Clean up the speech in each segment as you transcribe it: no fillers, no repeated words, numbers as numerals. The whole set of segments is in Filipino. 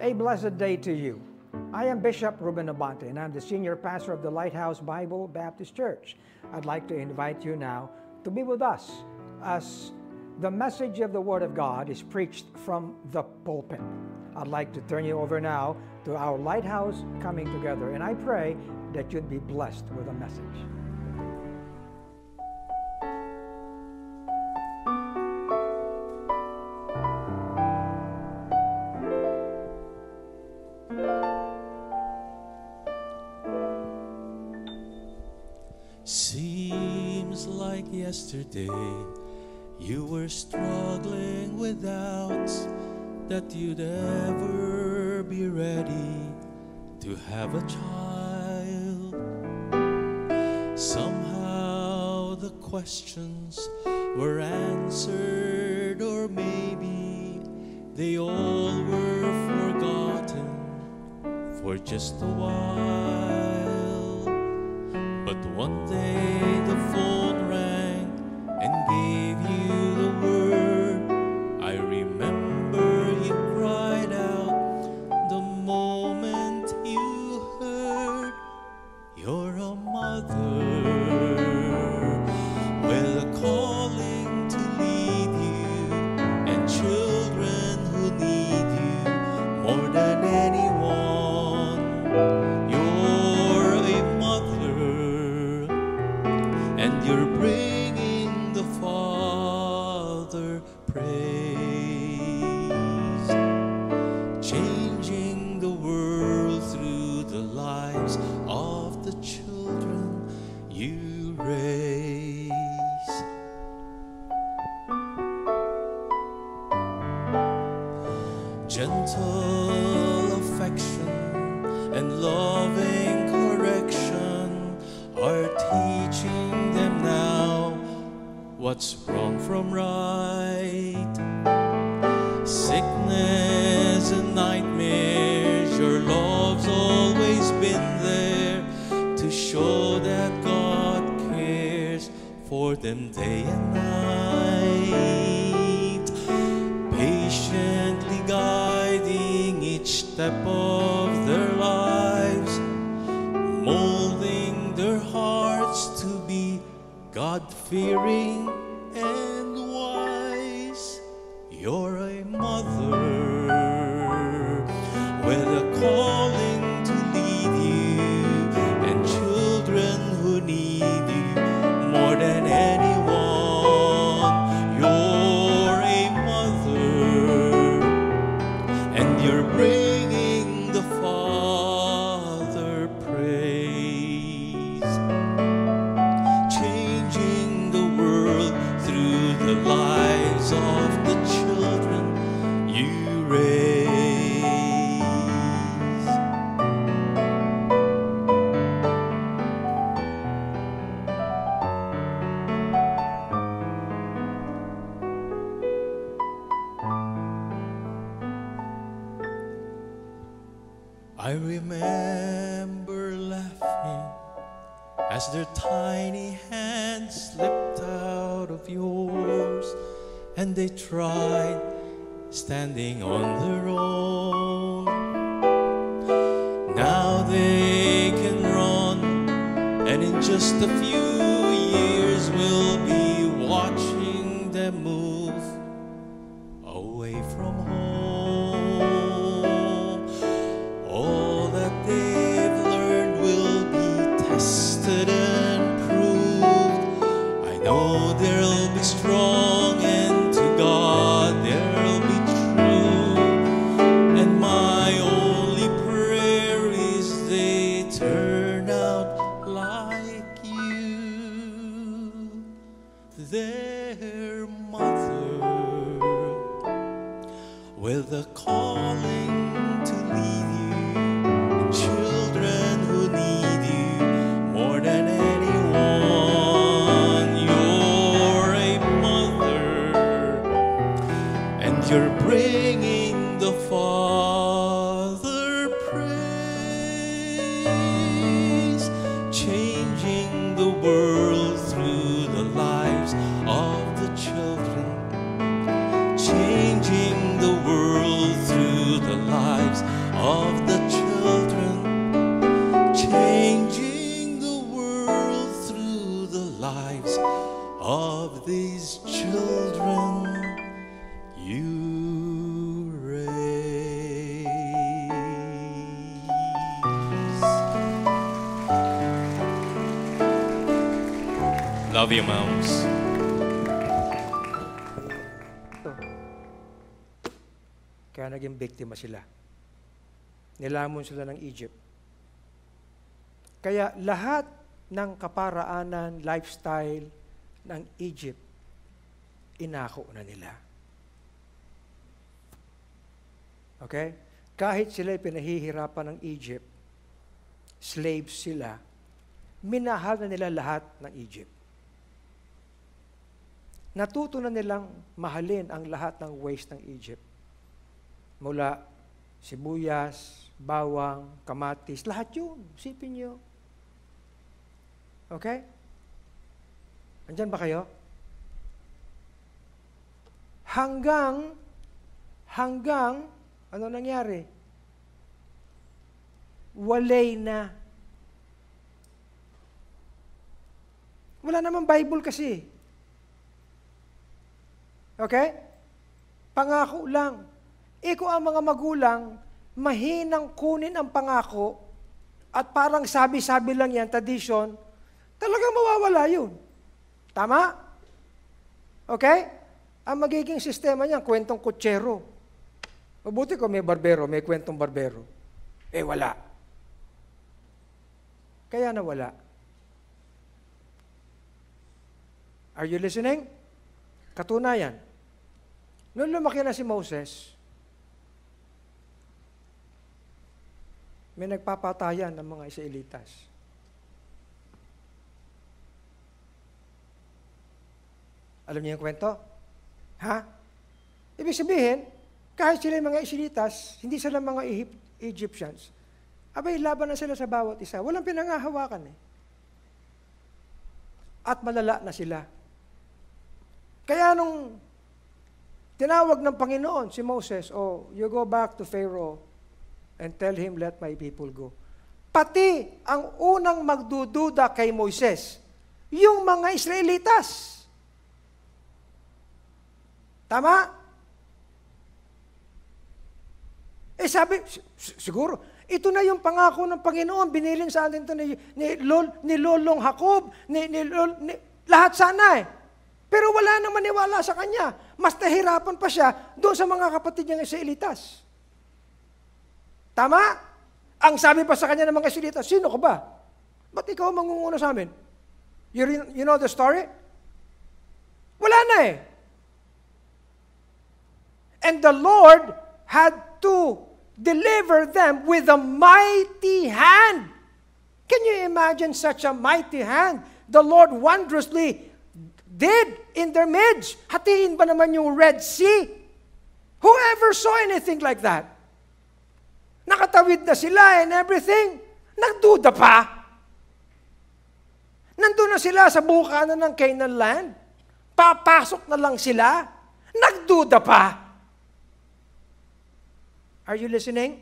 A blessed day to you. I am Bishop Ruben Abante, and I'm the senior pastor of the Lighthouse Bible Baptist Church. I'd like to invite you now to be with us as the message of the Word of God is preached from the pulpit. I'd like to turn you over now to our Lighthouse Coming Together, and I pray that you'd be blessed with the message. Seems like yesterday you were struggling with doubts that you'd ever be ready to have a child. Somehow the questions were answered, or maybe they all were forgotten for just a while. But one day the phone rang and gave you the word. I remember you cried out the moment you heard you're a mother with a calling to lead you, and children who need you more than anyone. You're a mother, and you're bringing the Father praise, changing the world through the lives of the children you raise. Gentle affection and loving correction are teaching them now what's wrong from right. Sickness and nightmares, your love's always been there to show that God cares for them day and night, patiently guiding each step of their lives, molding their hearts to be God-fearing and wise. You're a mother with a calling to lead you, and children who need you more than anyone. You're a mother, and you're bringing the Father praise, changing the world through the lives of the children you raise. I remember laughing as their tiny hands slipped out of yours, and they tried standing on their own. Now they can run, and in just a few years we'll be watching them move away from home. All that they've learned will be tested and proved. I know they'll be strong, and to God they'll be true. And my only prayer is they turn out like you, their mother with a calling to lead you, and children who need you more than anyone. You're a mother, and you're bringing the Father praise, changing the world through the lives of the children, changing the world through the lives of these children you raise. Love you, moms. Kaya naging biktima sila. Nilamon sila ng Egypt. Kaya lahat ng kaparaanan, lifestyle ng Egypt, inako na nila. Okay? Kahit sila'y pinahihirapan ng Egypt, slaves sila, minahal na nila lahat ng Egypt. Natuto na nilang mahalin ang lahat ng ways ng Egypt. Mula sibuyas, bawang, kamatis, lahat yun. Sipin nyo. Okay? Andyan ba kayo? Hanggang, ano nangyari? Walay na. Wala namang Bible kasi. Okay? Pangako lang. Kung ang mga magulang, mahinang kunin ang pangako, at parang sabi-sabi lang yan, tradition, talagang mawawala yun. Tama? Okay? Ang magiging sistema niyan, kwentong kutsero. Mabuti ko may barbero, may kwentong barbero. Wala. Kaya nawala. Are you listening? Katunayan. Noong lumaki na si Moses, may nagpapatayan ng mga Israelitas. Alam niyo yung kwento? Ha? Ibig sabihin, kahit sila yung mga Israelitas, hindi sila mga Egyptians, abay, laban na sila sa bawat isa. Walang pinangahawakan eh. At malala na sila. Kaya nung tinawag ng Panginoon si Moses, you go back to Pharaoh and tell him, let my people go. Pati ang unang magdududa kay Moises, yung mga Israelitas. Tama? Sabi, siguro, ito na yung pangako ng Panginoon, binilin sa atin ito ni Lolong Jacob, lahat sana eh. Pero wala nang maniwala sa kanya. Mas nahirapan pa siya doon sa mga kapatid niyang Israelitas. Tama? Ang sabi pa sa kanya ng mga Israelitas, sino ka ba? Ba't ikaw mangunguna sa amin? You know the story? Wala na eh. And the Lord had to deliver them with a mighty hand. Can you imagine such a mighty hand? The Lord wondrously did in their midst. Hatiin ba naman yung Red Sea? Whoever saw anything like that? Nakatawid na sila and everything. Nagduda pa. Nandun na sila sa bukanan ng Canaan land. Papasok na lang sila. Nagduda pa. Are you listening?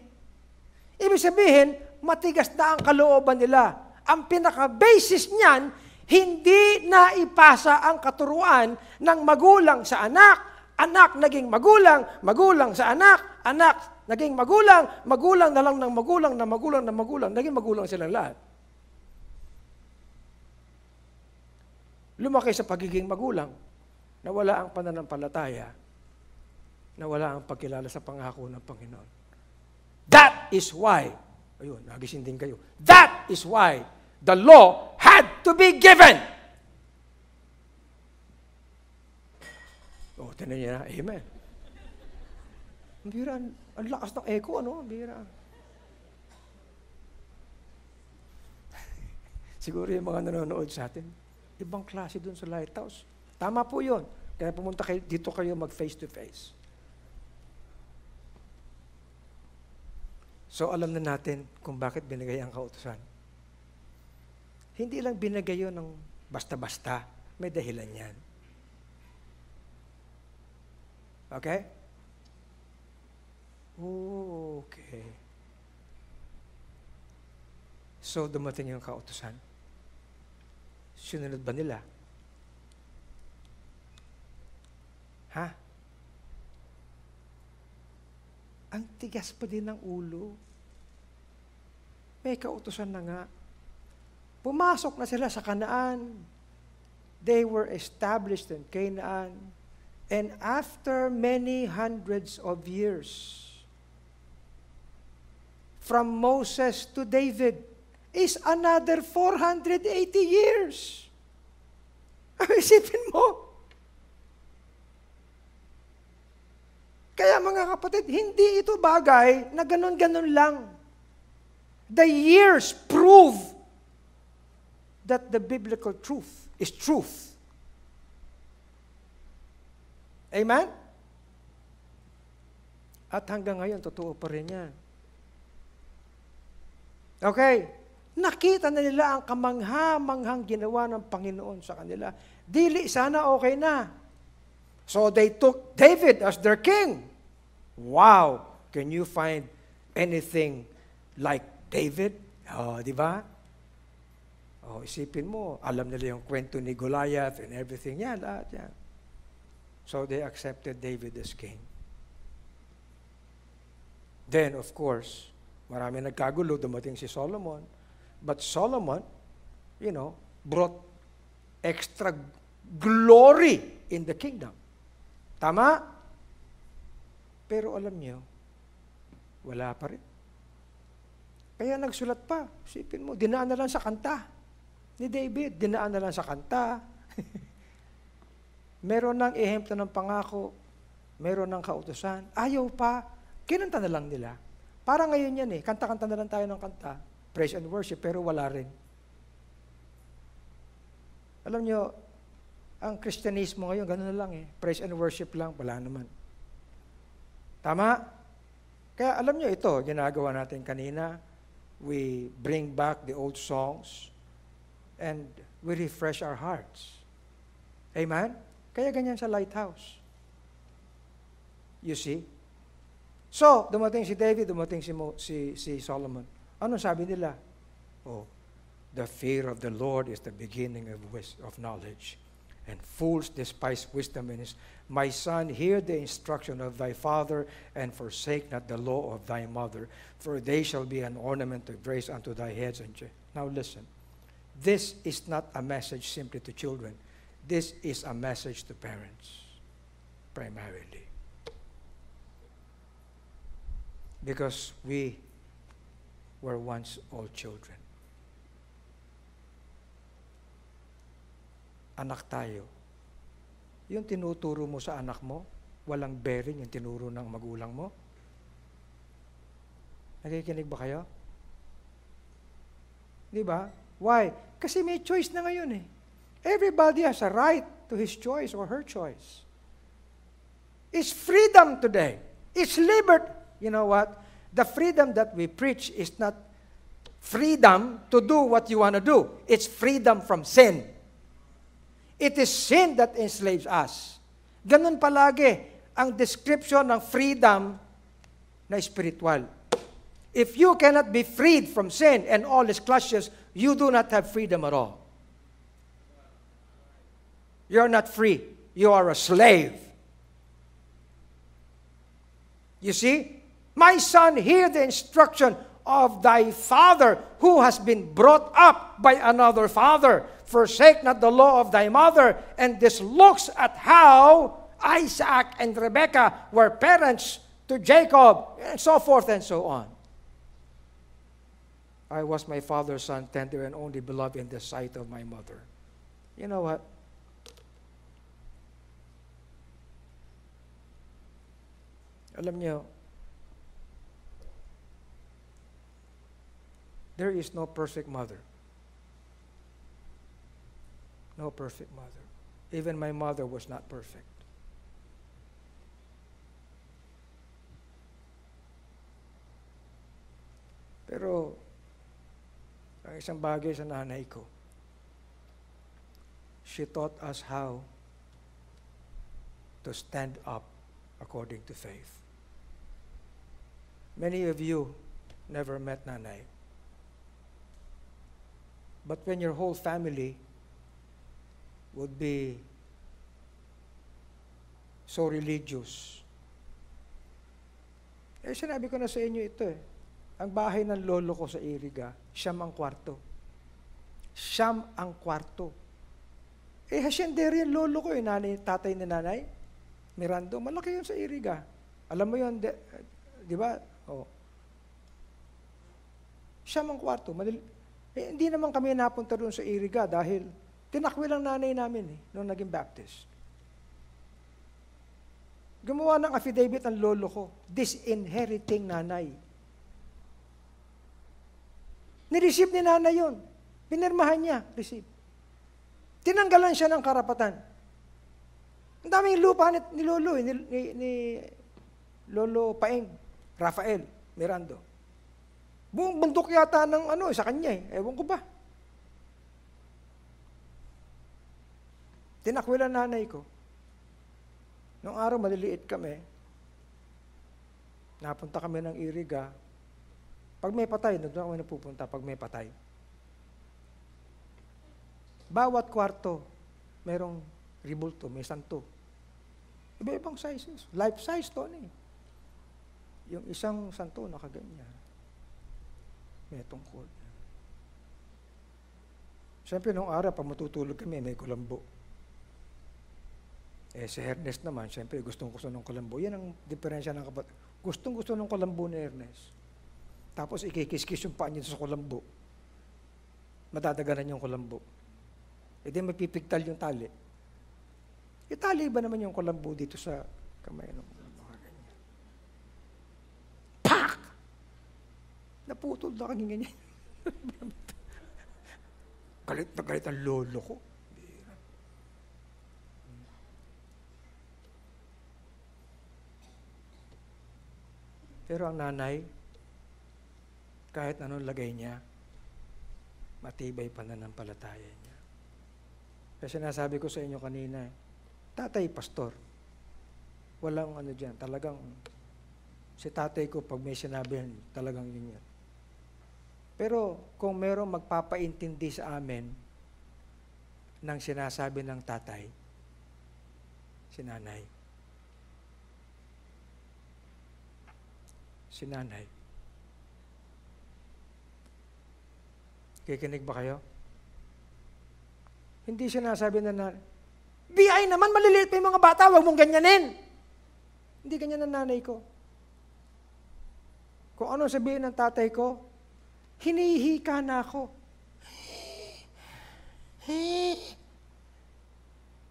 Ibig sabihin, matigas na ang kalooban nila. Ang pinaka-basis niyan, hindi na ipasa ang katuruan ng magulang sa anak, anak naging magulang, magulang sa anak, anak naging magulang, magulang na lang ng magulang, na magulang na magulang, naging magulang silang lahat. Lumaki sa pagiging magulang, nawala ang pananampalataya, nawala ang pagkilala sa pangako ng Panginoon. That is why, ayun, nagising din kayo, that is why the law had to be given. Tinan niyo na, amen. Ang bira, ang lakas ng echo, ano? Ang bira. Siguro yung mga nanonood sa atin, ibang klase dun sa Lighthouse. Tama po yun. Kaya pumunta kayo, dito kayo mag face-to-face. So, alam na natin kung bakit binigay ang kautusan. Hindi lang binigay yun ng basta-basta. May dahilan yan. Okay? Okay. So, dumating yung kautusan. Sinunod ba nila? Ha? Ang tigas pa din ng ulo. May kautusan na nga. Pumasok na sila sa Kanaan. They were established in Canaan. And after many hundreds of years, from Moses to David, is another 480 years. Isipin mo. Kaya mga kapatid, hindi ito bagay na ganun-ganun lang. The years prove that the biblical truth is truth. Amen? At hanggang ngayon, totoo pa rin yan. Okay. Nakita na nila ang kamangha-manghang ginawa ng Panginoon sa kanila. Dili sana okay na. So they took David as their king. Wow! Can you find anything like David? Oh, di ba? Oh, isipin mo, alam nila yung kwento ni Goliath and everything. Yan, lahat yan. So they accepted David as king. Then, of course, marami nagkagulo, dumating si Solomon. But Solomon, brought extra glory in the kingdom. Tama? Pero alam niyo, wala pa rin. Kaya nagsulat pa. Isipin mo, dinaan na lang sa kanta. Ni David, dinaan na lang sa kanta. Meron ng ehemplo ng pangako, meron ng kautusan. Ayaw pa, kinanta na lang nila. Parang ngayon yan kanta-kanta na lang tayo ng kanta. Praise and worship, pero wala rin. Alam nyo, ang Kristyanismo ngayon, gano'n na lang Praise and worship lang, wala naman. Tama? Kaya alam nyo ito, ginagawa natin kanina, we bring back the old songs and we refresh our hearts. Amen? Kaya ganyan sa Lighthouse. You see? So, dumating si David, dumating si Solomon. Ano sabi nila? Oh, the fear of the Lord is the beginning of knowledge. And fools despise wisdom and my son, hear the instruction of thy father, and forsake not the law of thy mother, for they shall be an ornament of grace unto thy heads. Now listen, this is not a message simply to children. This is a message to parents, primarily. Because we were once all children. Anak tayo. Yung tinuturo mo sa anak mo, walang bearing yung tinuro ng magulang mo. Nakikinig ba kayo? Di ba? Why? Kasi may choice na ngayon Everybody has a right to his choice or her choice. It's freedom today. It's liberty. You know what? The freedom that we preach is not freedom to do what you want to do. It's freedom from sin. It is sin that enslaves us. Ganun palagi ang description ng freedom na spiritual. If you cannot be freed from sin and all its clashes, you do not have freedom at all. You're not free. You are a slave. You see? My son, hear the instruction of thy father, who has been brought up by another father. Forsake not the law of thy mother. And this looks at how Isaac and Rebekah were parents to Jacob, and so forth and so on. I was my father's son, tender and only beloved in the sight of my mother. You know what? Alam niyo, there is no perfect mother. No perfect mother. Even my mother was not perfect. Pero, ang isang bagay sa nanay ko, she taught us how to stand up according to faith. Many of you never met nanay. But when your whole family would be so religious. Sinabi ko na sa inyo ito Ang bahay ng lolo ko sa Iriga, siyam ang kwarto. Siyam ang kwarto. Hasyendero yung lolo ko, tatay ni nanay. Mirando, malaki yun sa Iriga. Alam mo yun, di ba? Siyam ang kwarto. Hindi naman kami napunta doon sa Iriga dahil tinakwil ang nanay namin noong naging Baptist. Gumawa ng affidavit ang lolo ko, disinheriting nanay. Nireceive ni nanay yun. Pinirmahan niya, receive. Tinanggalan siya ng karapatan. Ang daming lupa ni Lolo, ni Lolo Paeng, Rafael Mirando. Buong bundok yata ng sa kanya Ewan ko ba. Tinakwilan nanay ko. Noong araw, maliliit kami. Napunta kami ng Iriga. Pag may patay, doon kami napupunta pag may patay. Bawat kwarto, mayroong ribulto, may santo. Iba-ibang sizes. Life size to Yung isang santo, nakaganyan. May tungkol. Siyempre, noong araw, pag matutulog kami, may kulambo. Si Ernest naman, siyempre, gustong-gusto ng kulambo. Yan ang diferensya ng kapatid. Gustong-gusto ng kulambo ni Ernest. Tapos ikikis-kis yung paa niya sa kulambo. Madadaganan yung kulambo. Di mapipigtal yung tali. Itali ba naman yung kulambo dito sa kamay ng mga ganyan? Pak! Naputol na kanyang ganyan. Galit na galit ang lolo ko. Pero ang nanay, kahit anong lagay niya, matibay pananampalataya niya. Kasi sinasabi ko sa inyo kanina, tatay pastor. Walang dyan. Talagang, si tatay ko pag may sinabihan, talagang yun yan. Pero kung merong magpapaintindi sa amin ng sinasabi ng tatay, si nanay. Si nanay. Kikinig ba kayo? Hindi sinasabi na BI naman, maliliit pa yung mga bata, huwag mong ganyanin. Hindi ganyan ang nanay ko. Kung ano sabihin ng tatay ko, hinihika na ako.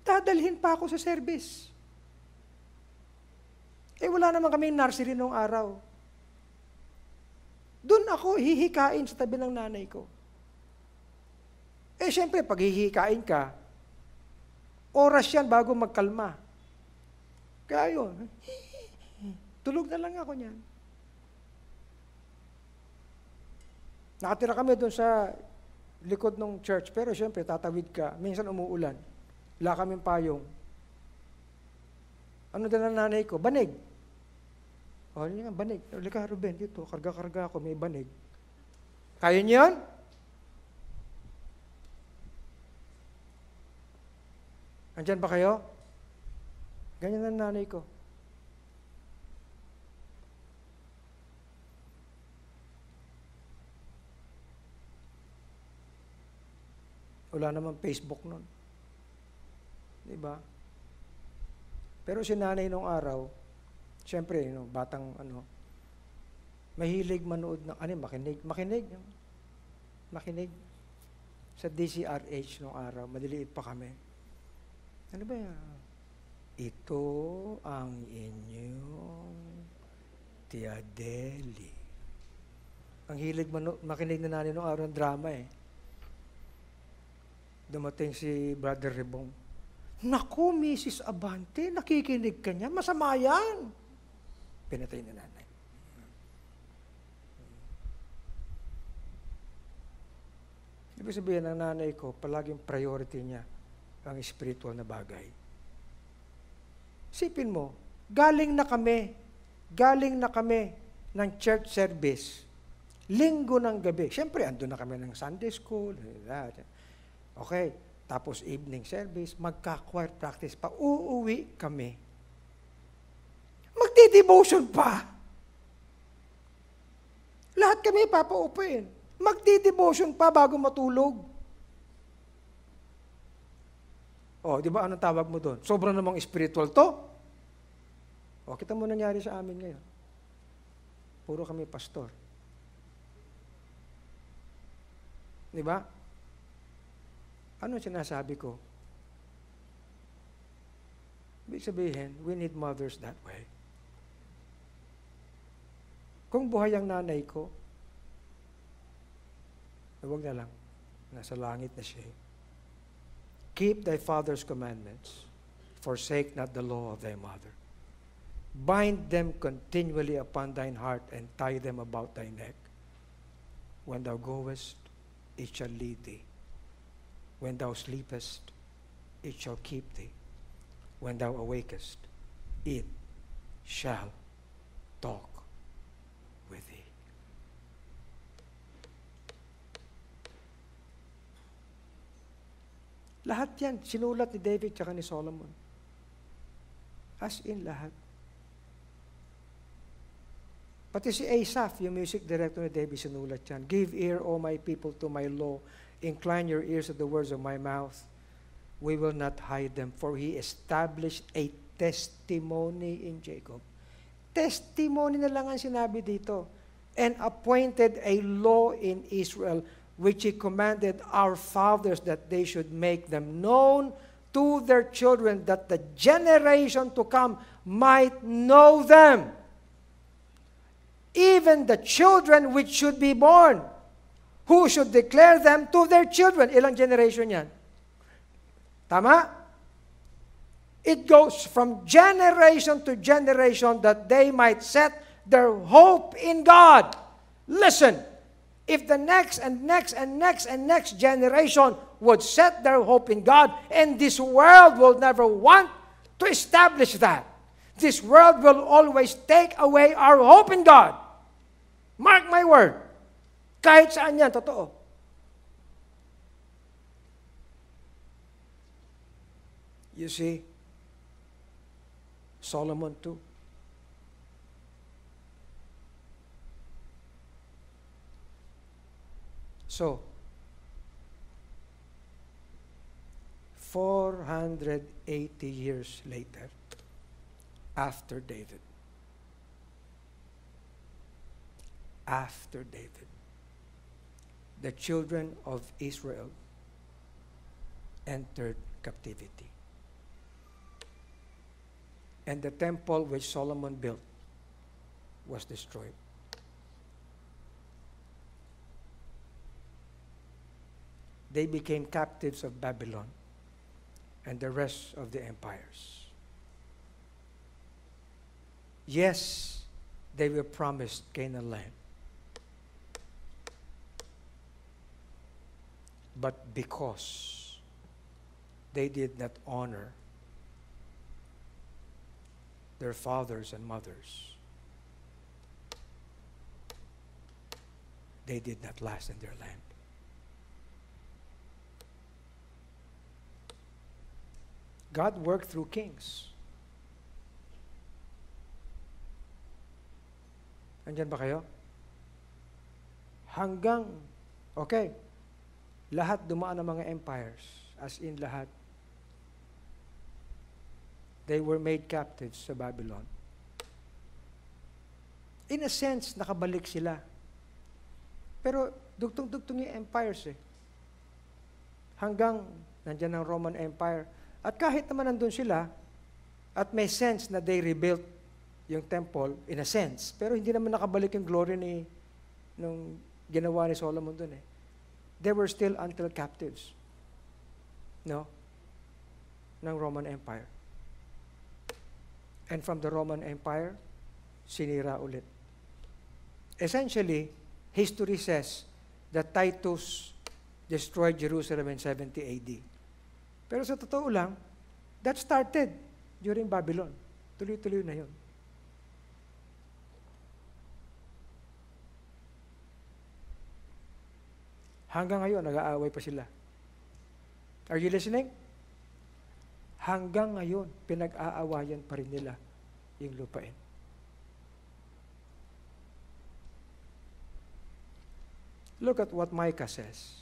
Dadalhin pa ako sa service. Wala naman kami nursery noong araw. Doon ako hihikain sa tabi ng nanay ko. Siyempre, pag hihikain ka, oras yan bago magkalma. Kaya yun, tulog na lang ako niyan. Nakatira kami doon sa likod ng church, pero siyempre, tatawid ka. Minsan umuulan. Wala kaming payong. Ano din ang nanay ko? Banig. Ano nga, banig. Halika, Ruben, dito. Karga-karga ako, may banig. Kaya niyo yun? Andyan ba kayo? Ganyan ang nanay ko. Wala namang Facebook nun. Diba? Pero si nanay nung araw, siyempre, batang mahilig manood ng, makinig. Sa DCRH nung araw, maliliit pa kami. Ano ba yan? Ito ang inyong Tia Deli. Ang hilig makinig na nanay nung araw ng drama Dumating si Brother Rebong. Naku, Mrs. Abante, nakikinig ka niya. Masama yan. Pinatay na nanay. Ibig sabihin ng nanay ko, palaging priority niya ang spiritual na bagay. Sipin mo, galing na kami ng church service, linggo ng gabi. Siyempre, andun na kami ng Sunday school. Okay, tapos evening service, magka-choir practice pa. Uuwi kami. magdi-devotion pa. Lahat kami papaupuin. Magdi-devotion pa bago matulog. Oh, di ba anong tawag mo doon? Sobrang namang spiritual to. O, kita mo nangyari sa amin ngayon. Puro kami pastor. Di ba? Ano sinasabi ko? Ibig sabihin, we need mothers that way. Kung buhay ang nanay ko, huwag na lang. Nasa langit na siya. Keep thy father's commandments. Forsake not the law of thy mother. Bind them continually upon thine heart and tie them about thy neck. When thou goest, it shall lead thee. When thou sleepest, it shall keep thee. When thou awakest, it shall talk with thee. Lahat yan, sinulat ni David tsaka ni Solomon. As in lahat. Pati si Asaph, yung music director ni David, sinulat yan. Give ear, O my people, to my law. Incline your ears to the words of my mouth. We will not hide them, for he established a testimony in Jacob. Testimony na lang ang sinabi dito. And appointed a law in Israel, which he commanded our fathers that they should make them known to their children, that the generation to come might know them. Even the children which should be born, who should declare them to their children. Ilang generation yan? Tama? It goes from generation to generation that they might set their hope in God. Listen, if the next and next and next and next generation would set their hope in God, and this world will never want to establish that. This world will always take away our hope in God. Mark my word. Kahit saan yan, totoo. You see, Solomon too. So, 480 years later, after David, the children of Israel entered captivity. And the temple which Solomon built was destroyed. They became captives of Babylon and the rest of the empires. Yes, they were promised Canaan land. But because they did not honor their fathers and mothers, they did not last in their land. God worked through kings. Andyan ba kayo? Hanggang, okay, lahat dumaan ng mga empires, as in lahat. They were made captives sa Babylon. In a sense, nakabalik sila. Pero dugtong-dugtong yung empires eh. Hanggang nandyan ang Roman Empire. At kahit naman nandun sila, at may sense na they rebuilt yung temple, in a sense, pero hindi naman nakabalik yung glory nung ginawa ni Solomon dun eh. They were still until captives. No? Ng Roman Empire. And from the Roman Empire, sinira ulit. Essentially, history says that Titus destroyed Jerusalem in 70 AD. Pero sa totoo lang, that started during Babylon. Tuloy-tuloy na yun. Hanggang ngayon, nag-aaway pa sila. Are you listening? Hanggang ngayon, pinag-aawayan pa rin nila yung lupain. Look at what Micah says.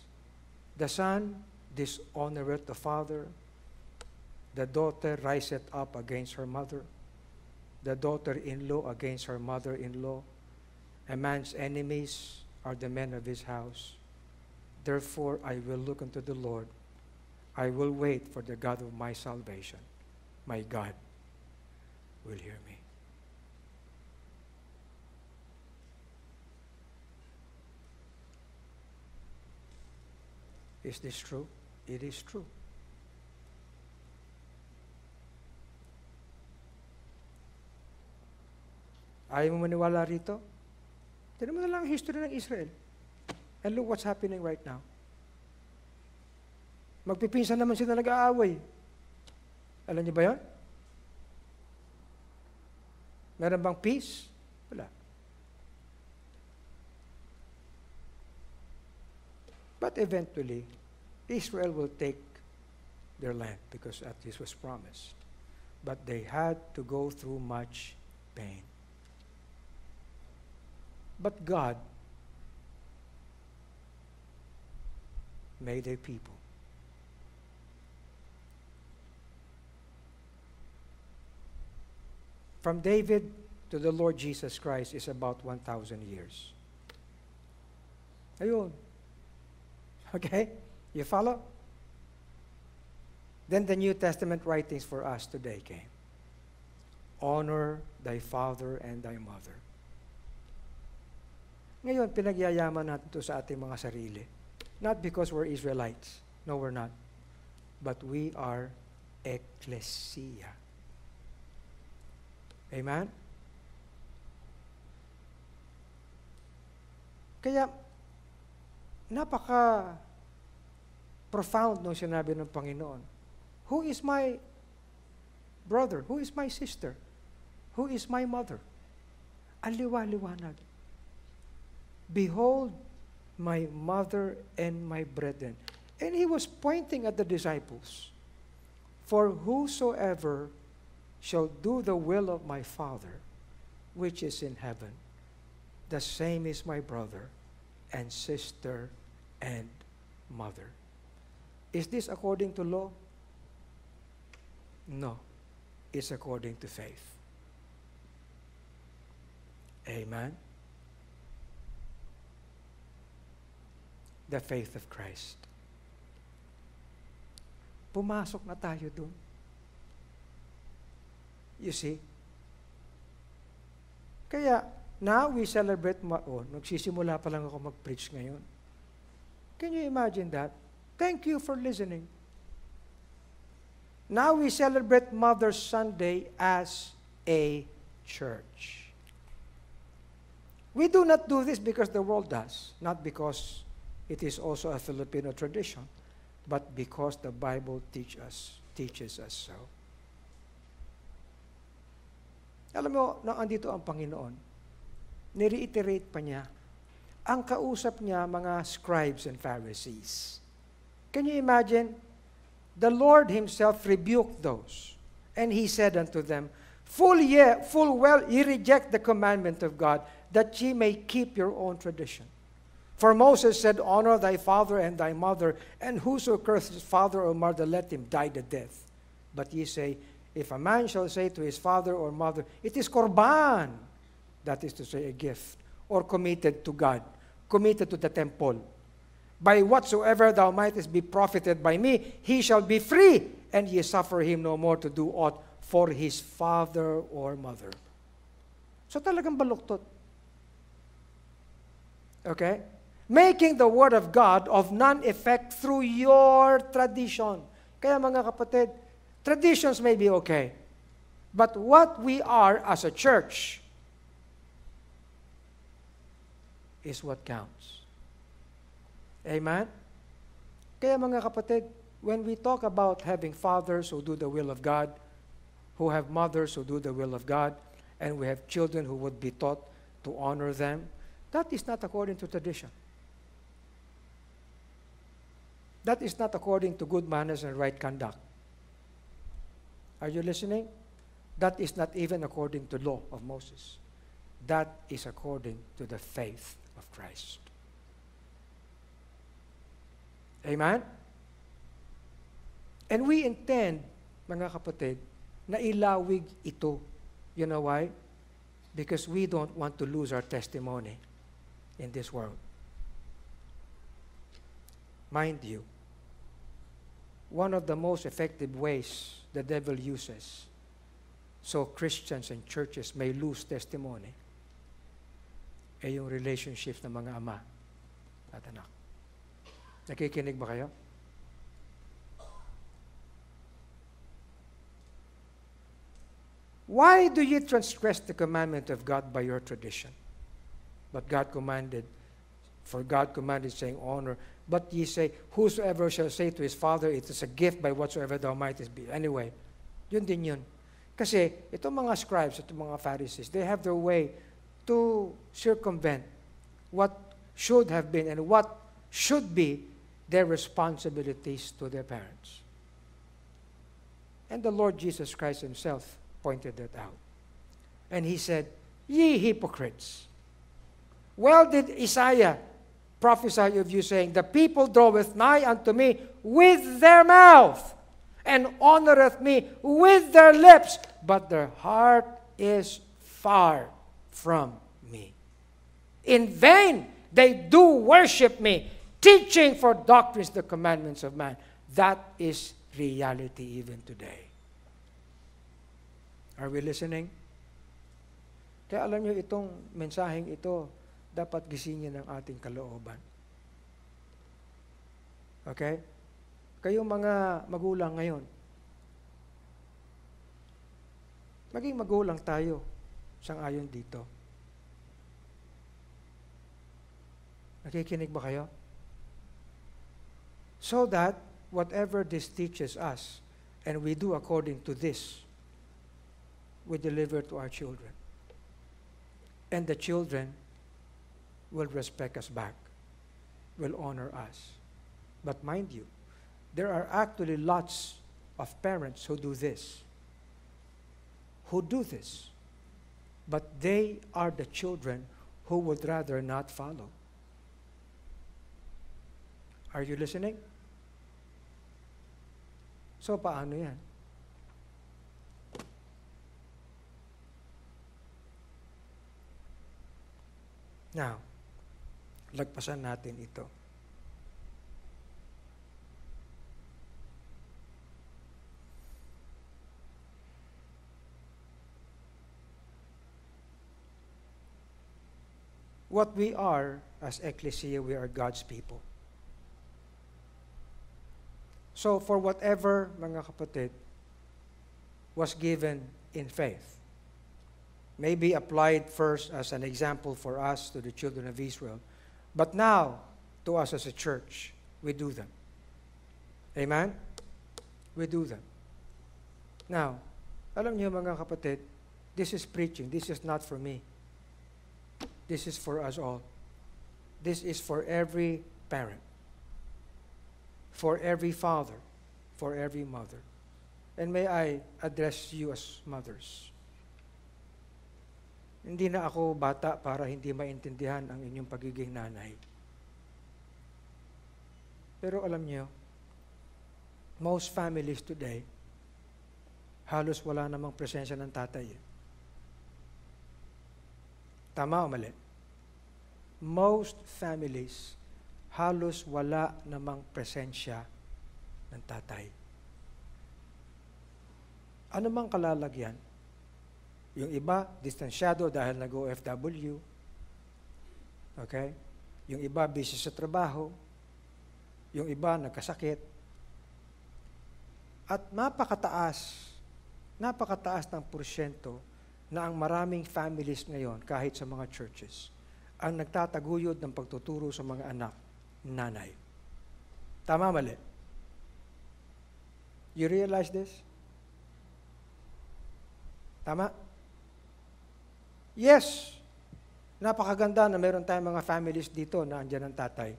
The son dishonoreth the father. The daughter riseth up against her mother. The daughter-in-law against her mother-in-law. A man's enemies are the men of his house. Therefore I will look unto the Lord. I will wait for the God of my salvation. My God will hear me. Is this true? It is true. Ayaw mo maniwala rito? Tignan mo na lang ang history ng Israel. And look what's happening right now. Magpipinsan naman sila nag-aaway. Alam niyo ba yan? Meron bang peace? Wala. But eventually, Israel will take their land because this was promised. But they had to go through much pain. But God made a people. From David to the Lord Jesus Christ is about 1,000 years. Ayun. Okay? You follow? Then the New Testament writings for us today came. Honor thy father and thy mother. Ngayon, pinagyayaman natin ito sa ating mga sarili. Not because we're Israelites. No, we're not. But we are ecclesia. Amen? Kaya, napaka-profound nung sinabi ng Panginoon. Who is my brother? Who is my sister? Who is my mother? Ang liwa-liwanag. Behold, my mother and my brethren. And he was pointing at the disciples. For whosoever shall do the will of my Father, which is in heaven, the same is my brother and sister and mother. Is this according to law? No. It's according to faith. Amen? The faith of Christ. Pumasok na tayo dun. You see? Kaya, now we celebrate, nagsisimula pa lang ako mag-preach ngayon. Can you imagine that? Thank you for listening. Now we celebrate Mother's Sunday as a church. We do not do this because the world does, not because it is also a Filipino tradition, but because the Bible teaches us so. Alam mo, nang andito ang Panginoon, nireiterate pa niya, ang kausap niya mga scribes and Pharisees. Can you imagine? The Lord himself rebuked those, and he said unto them, full well ye reject the commandment of God, that ye may keep your own tradition. For Moses said, honor thy father and thy mother, and whoso curses his father or mother, let him die the death. But ye say, if a man shall say to his father or mother, it is korban, that is to say a gift, or committed to God, committed to the temple, by whatsoever thou mightest be profited by me, he shall be free, and ye suffer him no more to do aught for his father or mother. So talagang baluktot. Okay? Making the word of God of none effect through your tradition. Kaya mga kapatid, traditions may be okay. But what we are as a church is what counts. Amen? Kaya mga kapatid, when we talk about having fathers who do the will of God, who have mothers who do the will of God, and we have children who would be taught to honor them, that is not according to tradition. That is not according to good manners and right conduct. Are you listening? That is not even according to law of Moses. That is according to the faith of Christ. Amen? And we intend, mga kapatid, na ilawig ito. You know why? Because we don't want to lose our testimony in this world. Mind you, one of the most effective ways the devil uses so Christians and churches may lose testimony ay yung relationships ng mga ama at anak. Nakikinig ba kayo? Why do ye transgress the commandment of God by your tradition? But God commanded, saying, honor. But ye say, whosoever shall say to his father, it is a gift by whatsoever thou mightest be. Anyway, yun din yun. Kasi itong mga scribes, itong mga Pharisees, they have their way to circumvent what should have been and what should be their responsibilities to their parents. And the Lord Jesus Christ himself pointed that out. And he said, ye hypocrites, well did Isaiah prophesy of you, saying, the people draweth nigh unto me with their mouth, and honoreth me with their lips, but their heart is far from me. In vain they do worship me, teaching for doctrines the commandments of man. That is reality even today. Are we listening? Kaya alam niyo, itong mensaheng ito, dapat gisingin ang ating kalooban. Okay? Kayong mga magulang ngayon, maging magulang tayo sang-ayon dito. Nakikinig ba kayo? So that whatever this teaches us, and we do according to this, we deliver to our children. And the children will respect us back, will honor us. But mind you, there are actually lots of parents who do this. But they are the children who would rather not follow. Are you listening? So paano yan? Now, lagpasan natin ito. What we are as ecclesia, we are God's people. So for whatever, mga kapatid, was given in faith, may be applied first as an example for us to the children of Israel, but now to us as a church, we do them. Amen? We do them. Now, alam niyo mga kapatid, this is preaching. This is not for me. This is for us all. This is for every parent, for every father, for every mother. And may I address you as mothers. Hindi na ako bata para hindi maintindihan ang inyong pagiging nanay. Pero alam niyo, most families today, halos wala namang presensya ng tatay. Tama o mali? Most families, halos wala namang presensya ng tatay. Ano mang kalalagyan? Yung iba, distansyado dahil nag-OFW. Okay? Yung iba, busy sa trabaho. Yung iba, nagkasakit. At napakataas ng porsyento na ang maraming families ngayon, kahit sa mga churches, ang nagtataguyod ng pagtuturo sa mga anak, nanay. Tama, mali? You realize this? Tama? Yes, napakaganda na meron tayong mga families dito na andyan ang tatay.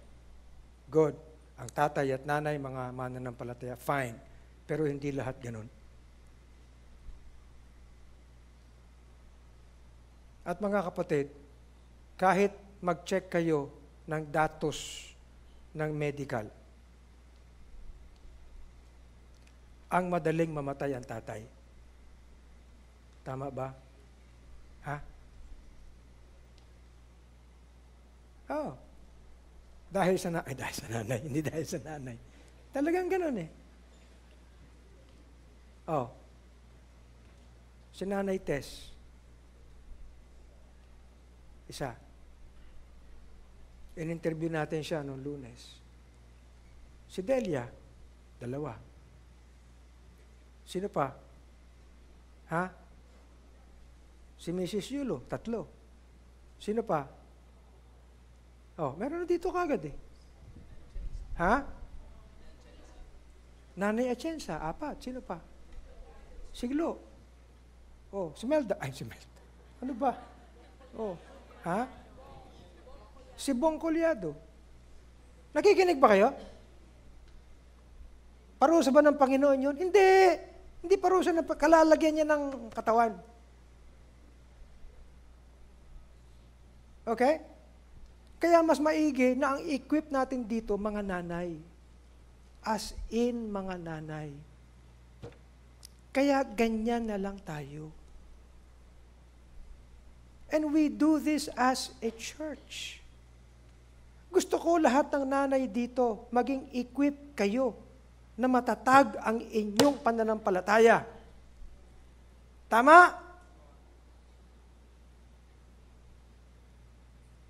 Good. Ang tatay at nanay, mga mananampalataya, fine. Pero hindi lahat ganun. At mga kapatid, kahit mag-check kayo ng datos ng medical, ang madaling mamatay ang tatay. Tama ba? Ha? Oo. Dahil sa nanay, hindi dahil sa nanay. Talagang ganun eh. Oh. Si Nanay Tess. Isa. In-interview natin siya noong Lunes. Si Delia, 2. Sino pa? Ha? Si Mrs. Yulo, 3. Sino pa? Oh, meron na dito kagad eh. Ha? Nanay Atienza, 4. Sino pa? Siglo. Oh, si Melda. Ay, si Melda. Ano ba? Oh, ha? Si Bong Colyado. Nakikinig ba kayo? Parusa ba ng Panginoon yun? Hindi. Hindi parusa ng kalalagyan niya ng katawan. Okay? Kaya mas maigi na ang equip natin dito, mga nanay. As in, mga nanay. Kaya ganyan na lang tayo. And we do this as a church. Gusto ko lahat ng nanay dito, maging equip kayo na matatag ang inyong pananampalataya. Tama?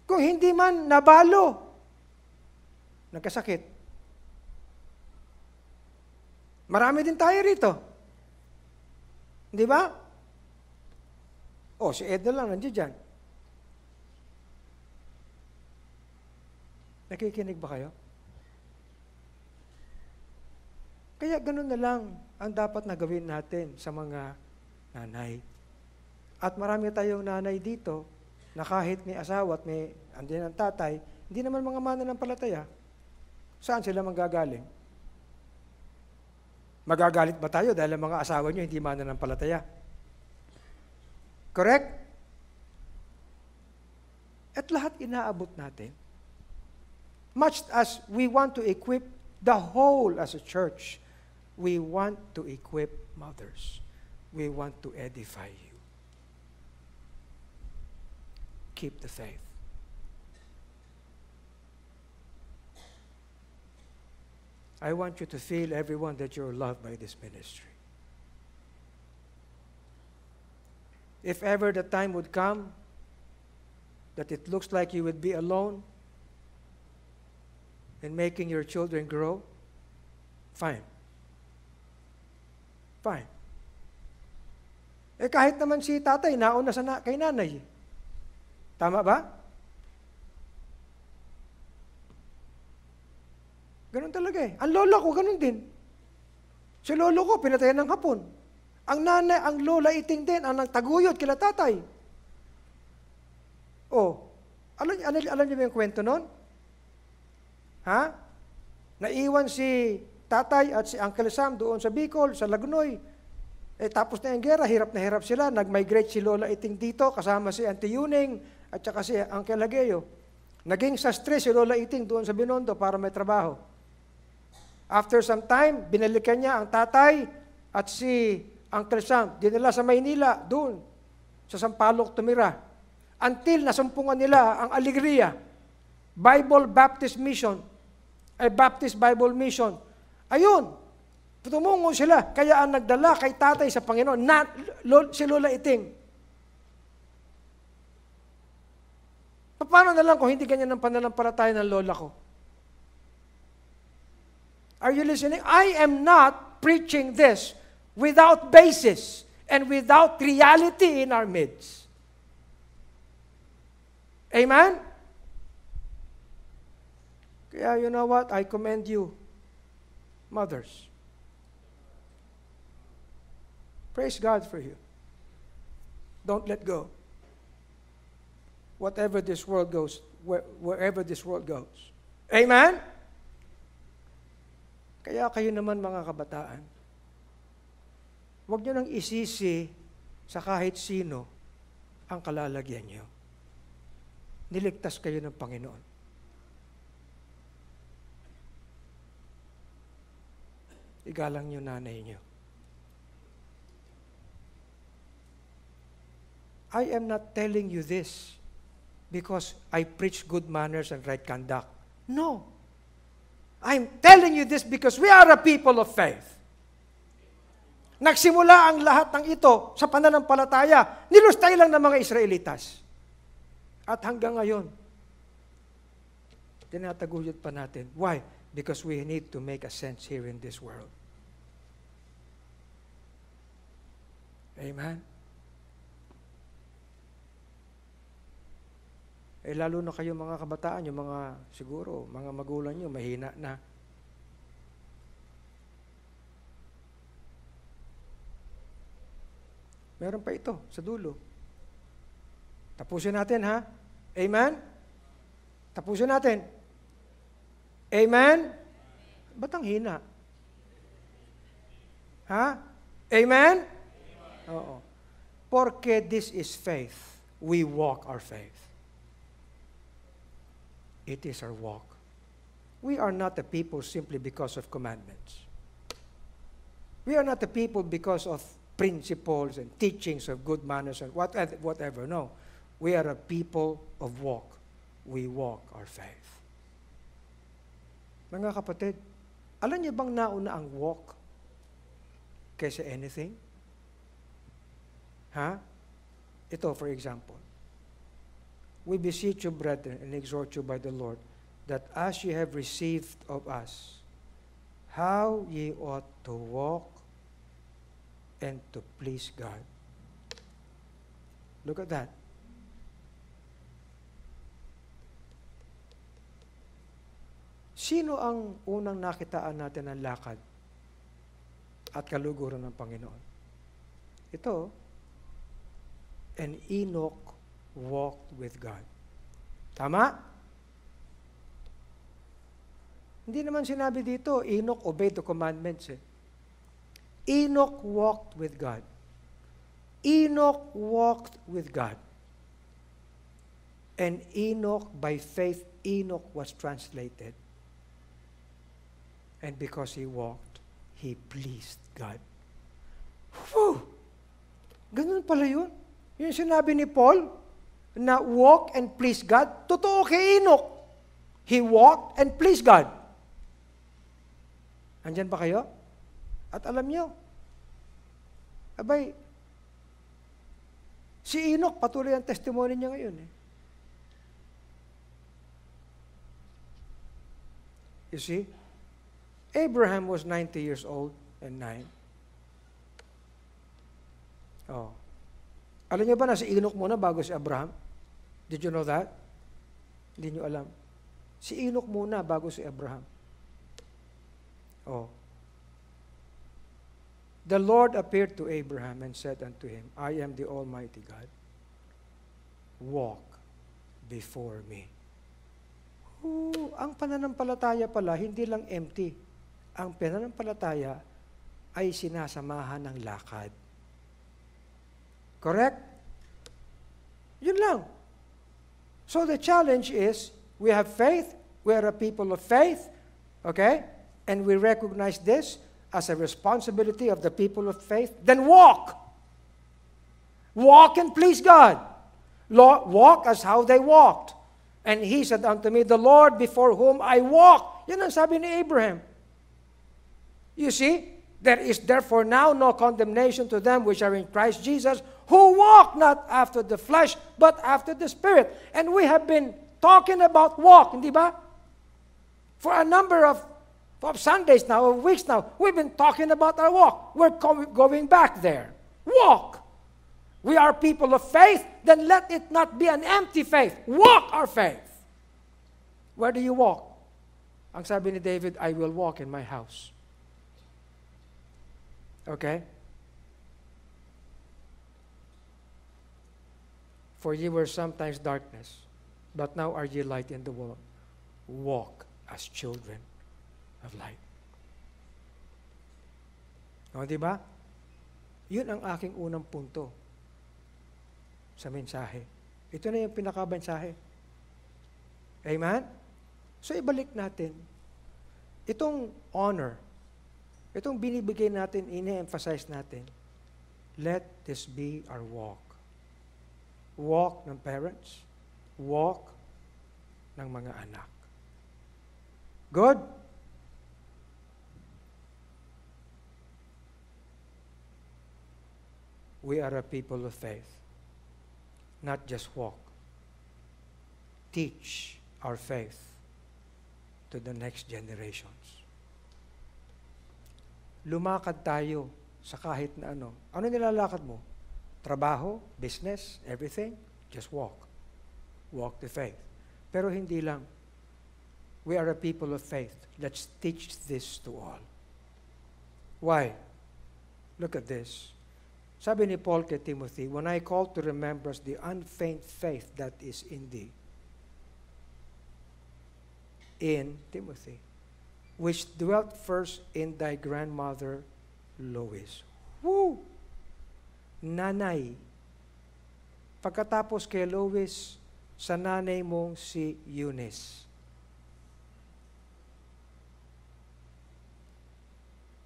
Kung hindi man nabalo, nagkasakit. Marami din tayo rito. Di ba? Si Ed na lang nandiyan dyan. Nakikinig ba kayo? Kaya ganun na lang ang dapat na gawin natin sa mga nanay. At marami tayong nanay dito na kahit may asawa at may andiyan ang tatay, hindi naman mga mananampalataya. Saan sila manggagaling? Magagalit ba tayo dahil ang mga asawa nyo hindi mananampalataya? Correct? At lahat inaabot natin. Much as we want to equip the whole as a church, we want to equip mothers. We want to edify you. Keep the faith. I want you to feel, everyone, that you're loved by this ministry. If ever the time would come that it looks like you would be alone in making your children grow, fine. Fine. Kahit naman si tatay, nauna kay nanay. Tama ba? Ganun talaga eh. Ang lola ko, ganun din. Si lolo ko, pinatayan ng hapon. Ang nanay, ang lola Iting din, ang nagtaguyod kila tatay. Alam niyo ba yung kwento nun? Ha? Naiwan si tatay at si Uncle Sam doon sa Bicol, sa Lagnoy. Tapos na yung gera, hirap na hirap sila. Nag-migrate si Lola Iting dito, kasama si Auntie Yuning at saka si Uncle Lageo. Naging sastre si Lola Iting doon sa Binondo para may trabaho. After some time, binalikan niya ang tatay at si Uncle Sam. Dinala sa Maynila, doon, sa Sampaloc tumira. Until nasumpungan nila ang Alegria, Baptist Bible Mission. Ayun, tumungo sila. Kaya ang nagdala kay tatay sa Panginoon, si Lola Iting. Paano na lang kung hindi ganyan ang pananampalataya ng lola ko? Are you listening? I am not preaching this without basis and without reality in our midst. Amen? Kaya you know what? I commend you, mothers. Praise God for you. Don't let go. Whatever this world goes, wherever this world goes. Amen? Kaya kayo naman mga kabataan, huwag nyo nang isisi sa kahit sino ang kalalagyan nyo. Niligtas kayo ng Panginoon. Igalang nyo nanay nyo. I am not telling you this because I preach good manners and right conduct. No. I'm telling you this because we are a people of faith. Nagsimula ang lahat ng ito sa pananampalataya. Nilustay lang ng mga Israelitas. At hanggang ngayon, tinataguyod pa natin. Why? Because we need to make a sense here in this world. Amen? Lalo na kayo mga kabataan, yung mga siguro, mga magulang nyo, mahina na. Meron pa ito sa dulo. Tapusin natin, ha? Amen? Tapusin natin. Amen? Ba't ang hina? Ha? Amen? Oo. Porque this is faith. We walk our faith. It is our walk. We are not a people simply because of commandments. We are not a people because of principles and teachings of good manners and whatever. No. We are a people of walk. We walk our faith. Mga kapatid, alam niyo bang nauna ang walk kaysa anything? Ha? Ito, for example. We beseech you, brethren, and exhort you by the Lord, that as ye have received of us, how ye ought to walk and to please God. Look at that. Sino ang unang nakitaan natin ng lakad at kaluguran ng Panginoon? Ito, and Enoch walked with God. Tama? Hindi naman sinabi dito, Enoch obeyed the commandments. Enoch walked with God. Enoch walked with God. And Enoch, by faith, Enoch was translated. And because he walked, he pleased God. Whew! Ganun pala yun. Yung sinabi ni Paul, na walk and please God, totoo kay Enoch. He walked and pleased God. Andyan ba kayo? At alam nyo, abay, si Enoch, patuloy ang testimony niya ngayon. You see, Abraham was 90 years old and 9. Oh. Alam niyo ba na si Enoch muna bago si Abraham? Did you know that? Hindi niyo alam. Si Enoch muna bago si Abraham. Oh. The Lord appeared to Abraham and said unto him, I am the Almighty God. Walk before me. Ang pananampalataya pala, hindi lang empty. Ang pananampalataya ay sinasamahan ng lakad. Correct? Yun lang. So the challenge is, we have faith, we are a people of faith, okay? And we recognize this as a responsibility of the people of faith. Then walk. Walk and please God. Walk as how they walked. And he said unto me, the Lord before whom I walk. Yan ang sabi ni Abraham. You see, there is therefore now no condemnation to them which are in Christ Jesus, who walk not after the flesh, but after the Spirit. And we have been talking about walk, hindi ba? For a number of Sundays now, of weeks now, we've been talking about our walk. We're going back there. Walk. We are people of faith, then let it not be an empty faith. Walk our faith. Where do you walk? Ang sabi ni David, I will walk in my house. Okay? For ye were sometimes darkness, but now are ye light in the world. Walk as children of light. O, diba? Yun ang aking unang punto sa mensahe. Ito na yung pinakabensahe. Amen? So, ibalik natin. Itong honor, itong binibigay natin, ine-emphasize natin, let this be our walk. Walk ng parents. Walk ng mga anak. Good? We are a people of faith. Not just walk. Teach our faith to the next generations. Lumakad tayo sa kahit na ano. Ano nilalakad mo? Trabaho, business, everything? Just walk. Walk the faith. Pero hindi lang. We are a people of faith. Let's teach this to all. Why? Look at this. Sabi ni Paul kay Timothy, when I call to remembrance the unfeigned faith that is in thee, in Timothy, which dwelt first in thy grandmother Lois. Woo! Nanay. Pagkatapos kay Lois, sa nanay mong si Eunice.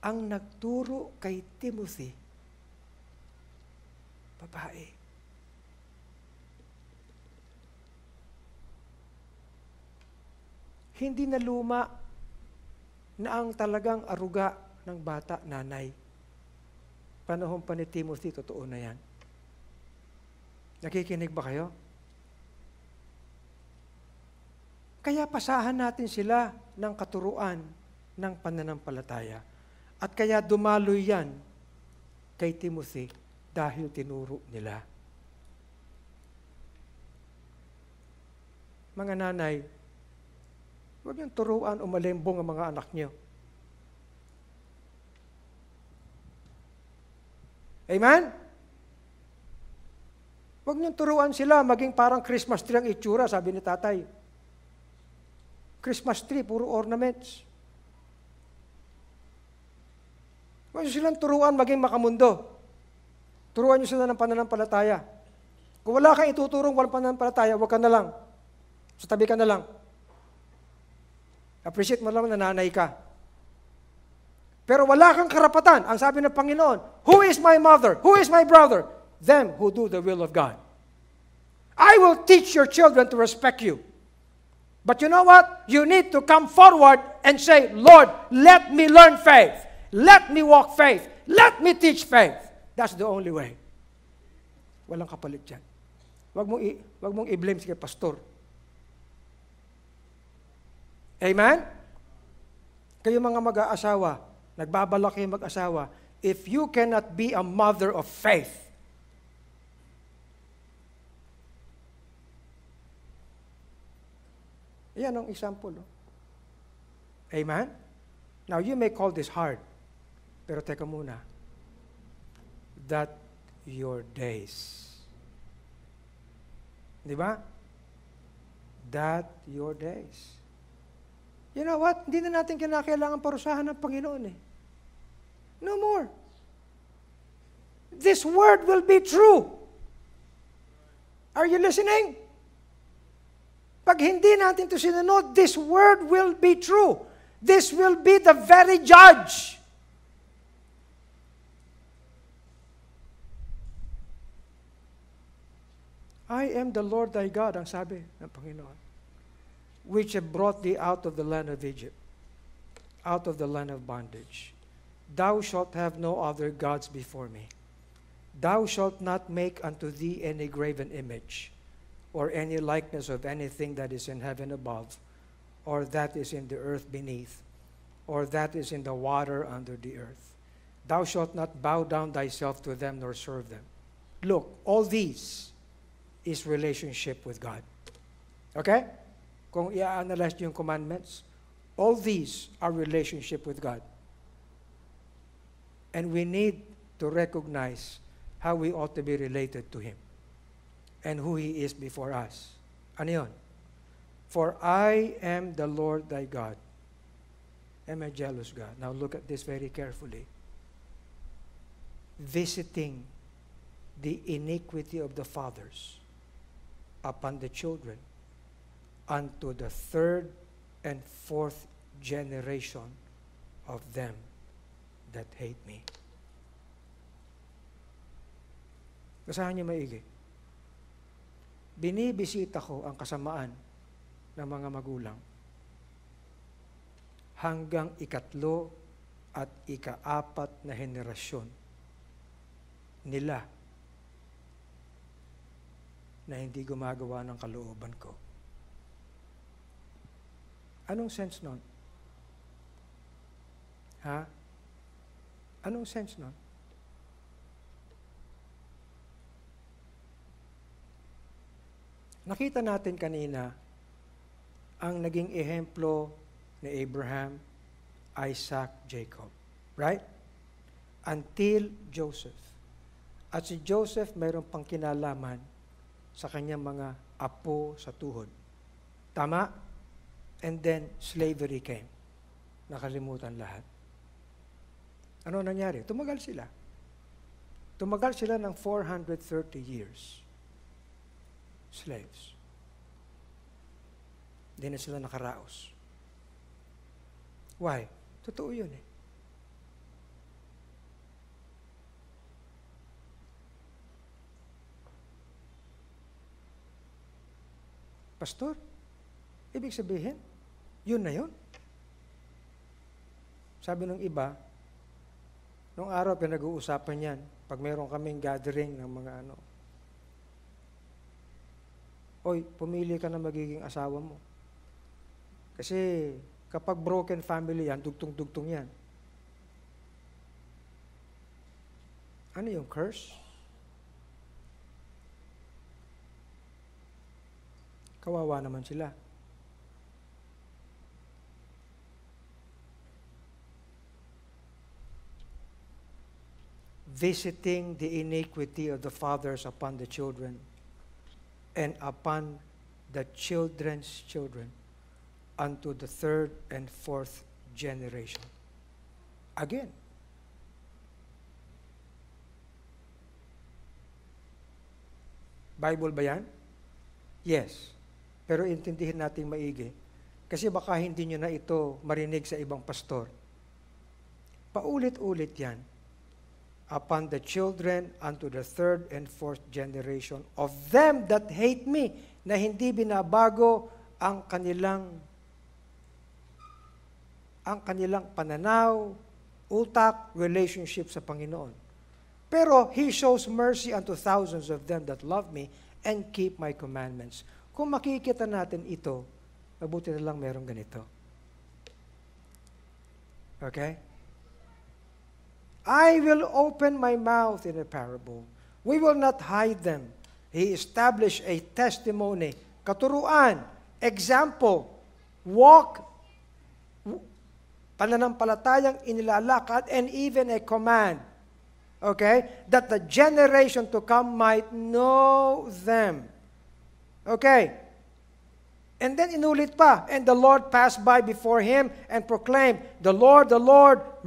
Ang nagturo kay Timothy, babae. Hindi na luma na ang talagang aruga ng bata, nanay. Panahon pa ni Timothy, totoo na yan. Nakikinig ba kayo? Kaya pasahan natin sila ng katuruan ng pananampalataya. At kaya dumaloy yan kay Timothy dahil tinuro nila. Mga nanay, huwag niyong turuan o malembong ang mga anak niyo. Amen? Huwag niyong turuan sila maging parang Christmas tree ang itsura, sabi ni tatay. Christmas tree, puro ornaments. Huwag niyo silang turuan maging makamundo. Turuan niyo sila ng pananampalataya. Kung wala kang ituturong walang pananampalataya, huwag ka na lang. Sa tabi ka na lang. Appreciate mo lang na nanay ka. Pero wala kang karapatan. Ang sabi ng Panginoon, who is my mother? Who is my brother? Them who do the will of God. I will teach your children to respect you. But you know what? You need to come forward and say, Lord, let me learn faith. Let me walk faith. Let me teach faith. That's the only way. Walang kapalit dyan. Wag mong i-blame si pastor. Amen? Kayo mga mag-aasawa, nagbabalak kayo mag-asawa, if you cannot be a mother of faith, yan ang example. Oh. Amen? Now, you may call this hard, pero teka muna. That your days. Di ba? That your days. You know what? Hindi na natin kinakailangan parusahan ng Panginoon eh. No more. This word will be true. Are you listening? Pag hindi natin ito sinunod, this word will be true. This will be the very judge. I am the Lord thy God, ang sabi ng Panginoon, which have brought thee out of the land of Egypt, out of the land of bondage. Thou shalt have no other gods before me. Thou shalt not make unto thee any graven image, or any likeness of anything that is in heaven above, or that is in the earth beneath, or that is in the water under the earth. Thou shalt not bow down thyself to them, nor serve them. Look, all these is relationship with God. Okay? Kung i-analyze yung commandments, all these are relationship with God. And we need to recognize how we ought to be related to Him and who He is before us. Ano yun? For I am the Lord thy God. Am a jealous God. Now look at this very carefully. Visiting the iniquity of the fathers upon the children unto the third and fourth generation of them that hate me. Basahan niyo maigi. binibisita ko ang kasamaan ng mga magulang hanggang ikatlo at ikaapat na henerasyon nila na hindi gumagawa ng kalooban ko. Anong sense nun? Ha? Anong sense nun? Nakita natin kanina ang naging ehemplo ni Abraham, Isaac, Jacob. Right? Until Joseph. At si Joseph mayroon pang kinalaman sa kanyang mga apo sa tuhod. Tama? And then, slavery came. Nakalimutan lahat. Ano nangyari? Tumagal sila. Tumagal sila ng 430 years. Slaves. Hindi na sila nakaraos. Why? Totoo yun eh. Pastor, ibig sabihin, yun na yun. Sabi ng iba, nung araw pinag-uusapan yan, pag mayroon kaming gathering ng mga Oy, pumili ka na magiging asawa mo. Kasi kapag broken family yan, dugtong-dugtong yan. Ano yung curse? Kawawa naman sila. Visiting the iniquity of the fathers upon the children and upon the children's children unto the third and fourth generation. Again. Bible ba yan? Yes. Pero intindihin natin maigi. Kasi baka hindi nyo na ito marinig sa ibang pastor. Paulit-ulit yan. Upon the children unto the third and fourth generation of them that hate me, na hindi binabago ang kanilang pananaw, utak, relationship sa Panginoon. Pero He shows mercy unto thousands of them that love me and keep my commandments. Kung makikita natin ito, mabuti na lang merong ganito. Okay? I will open my mouth in a parable. We will not hide them. He established a testimony, katuruan, example, walk, pananampalatayang inilalakad, and even a command. Okay? That the generation to come might know them. Okay? And then inulit pa, and the Lord passed by before him and proclaimed, the Lord,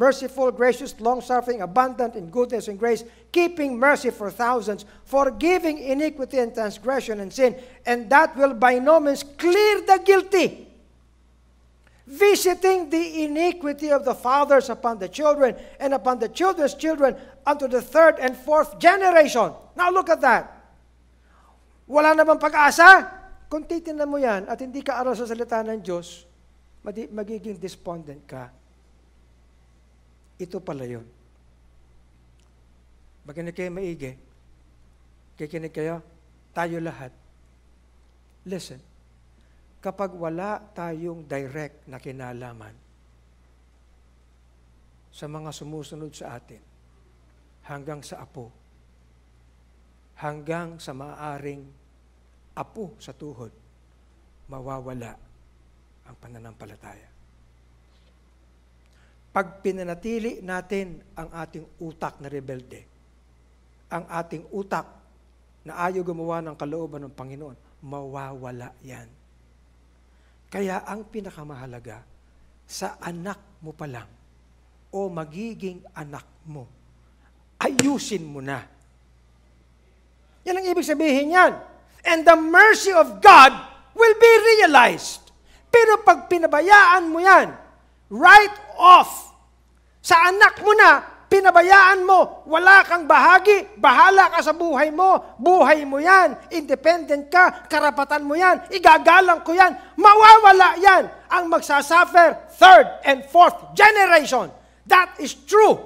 merciful, gracious, long-suffering, abundant in goodness and grace, keeping mercy for thousands, forgiving iniquity and transgression and sin, and that will by no means clear the guilty, visiting the iniquity of the fathers upon the children, and upon the children's children, unto the third and fourth generation. Now look at that. Wala namang pag-asa? Kung titignan mo yan at hindi ka aral sa salita ng Diyos, magiging despondent ka. Ito pala yun. Makinig kayo maigi. Kikinig kayo, tayo lahat. Listen, kapag wala tayong direct na kinalaman sa mga sumusunod sa atin, hanggang sa apo, hanggang sa maaaring apo sa tuhod, mawawala ang pananampalataya. Pag pinanatili natin ang ating utak na rebelde, ang ating utak na ayaw gumawa ng kalooban ng Panginoon, mawawala yan. Kaya ang pinakamahalaga, sa anak mo pa lang, o magiging anak mo, ayusin mo na. Yan ang ibig sabihin yan. And the mercy of God will be realized. Pero pag pinabayaan mo yan, right off, sa anak mo na, pinabayaan mo, wala kang bahagi, bahala ka sa buhay mo yan, independent ka, karapatan mo yan, igagalang ko yan, mawawala yan ang magsasuffer third and fourth generation. That is true.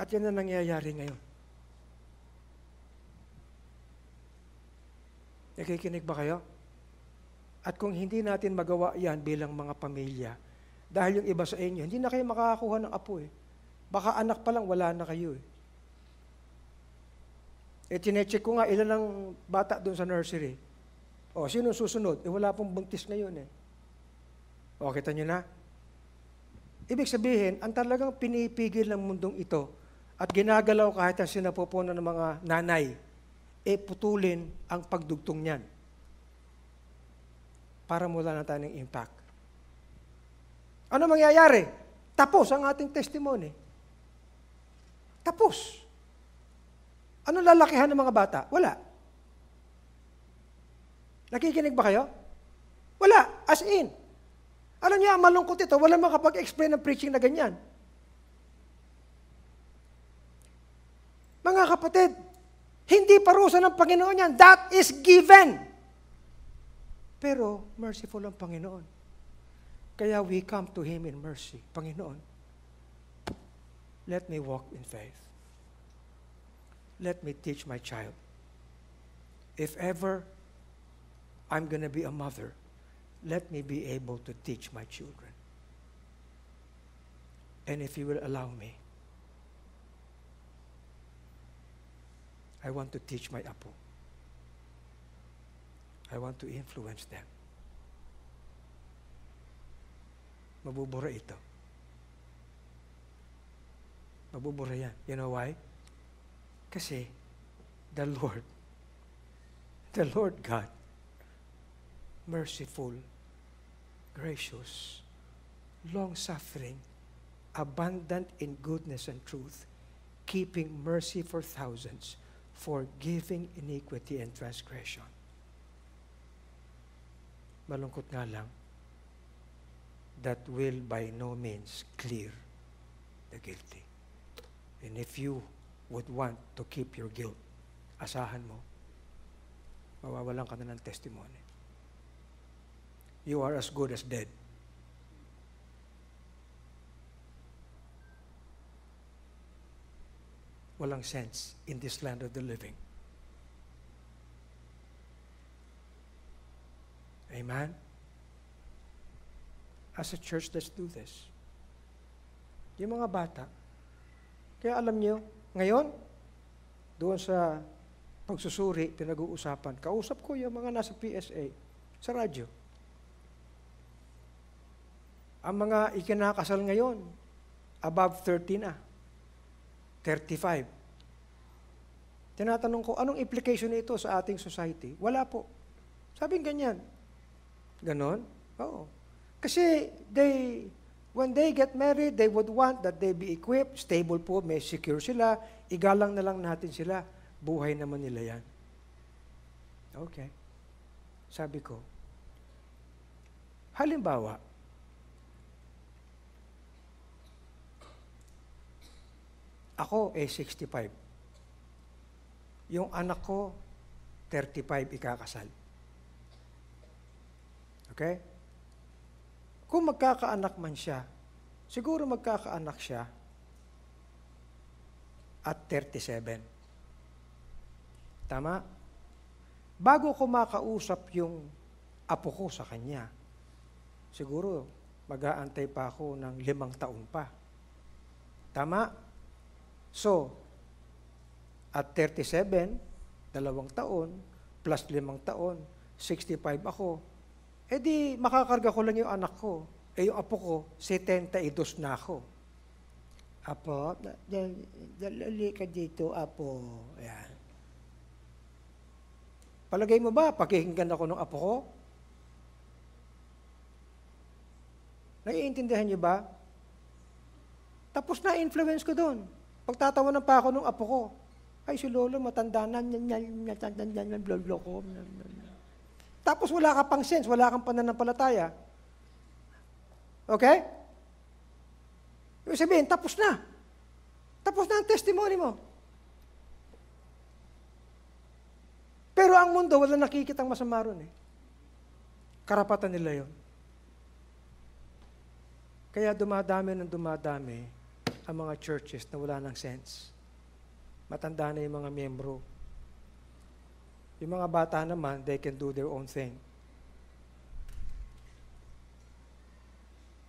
At yan na nangyayari ngayon. Nakikinig ba kayo? At kung hindi natin magawa yan bilang mga pamilya, dahil yung iba sa inyo, hindi na kayo makakakuha ng apo eh. Baka anak pa lang, wala na kayo eh. Tinecheck ko nga ilan ng bata doon sa nursery. O, sino susunod? Wala pong buntis ngayon eh. O, kita nyo na? Ibig sabihin, ang talagang pinipigil ng mundong ito at ginagalaw kahit ang sinapupunan ng mga nanay, putulin ang pagdugtong niyan. Para mula na tayo ng impact. Ano mangyayari? Tapos ang ating testimony. Tapos. Ano lalakihan ng mga bata? Wala. Nakikinig ba kayo? Wala. As in. Alam niyo, malungkot ito, wala makapag-explain ng preaching na ganyan. Mga kapatid, hindi parusa ng Panginoon yan. That is given. Pero, merciful ang Panginoon. Kaya we come to Him in mercy. Panginoon, let me walk in faith. Let me teach my child. If ever I'm going to be a mother, let me be able to teach my children. And if you will allow me, I want to teach my apo. I want to influence them. Mabubura ito. Mabubura yan. You know why? Kasi the Lord God, merciful, gracious, long-suffering, abundant in goodness and truth, keeping mercy for thousands, forgiving iniquity and transgression. Malungkot nga lang, that will by no means clear the guilty. And if you would want to keep your guilt, asahan mo, mawawalan ka na ng testimony. You are as good as dead. Walang sense in this land of the living. Amen? As a church, let's do this. Yung mga bata, kaya alam niyo, ngayon, doon sa pagsusuri, pinag-uusapan, kausap ko yung mga nasa PSA, sa radyo. Ang mga ikinakasal ngayon, above 30 na, 35. Tinatanong ko, anong implication nito sa ating society? Wala po. Sabing ganyan. Ganon? Oo. Kasi when they get married, they would want that they be equipped, stable po, may secure sila, igalang na lang natin sila, buhay naman nila yan. Okay. Sabi ko, halimbawa, ako 65. Yung anak ko, 35 ikakasal. Okay? Kung magkakaanak man siya, siguro magkakaanak siya at 37. Tama? Bago ko makausap yung apo ko sa kanya, siguro mag-aantay pa ako ng 5 taon pa. Tama? So, at 37, 2 taon, plus 5 taon, 65 ako, di makakarga ko lang yung anak ko. Yung apo ko, 72 na ako. Apo, dali ka dito, apo. Ayan. Palagay mo ba, pakikinggan ako ng apo ko? Naiintindihan niyo ba? Tapos na-influence ko doon. Pagtatawanan pa ako ng apo ko, ay si Lolo, matanda na, blolo ko. Tapos wala ka pang sense, wala kang pananampalataya. Okay? Ibig sabihin, tapos na. Tapos na ang testimony mo. Pero ang mundo, wala nakikitang masama ron eh. Karapatan nila yon. Kaya dumadami ang mga churches na wala ng sense. Matanda na yung mga miyembro. Yung mga bata naman, they can do their own thing.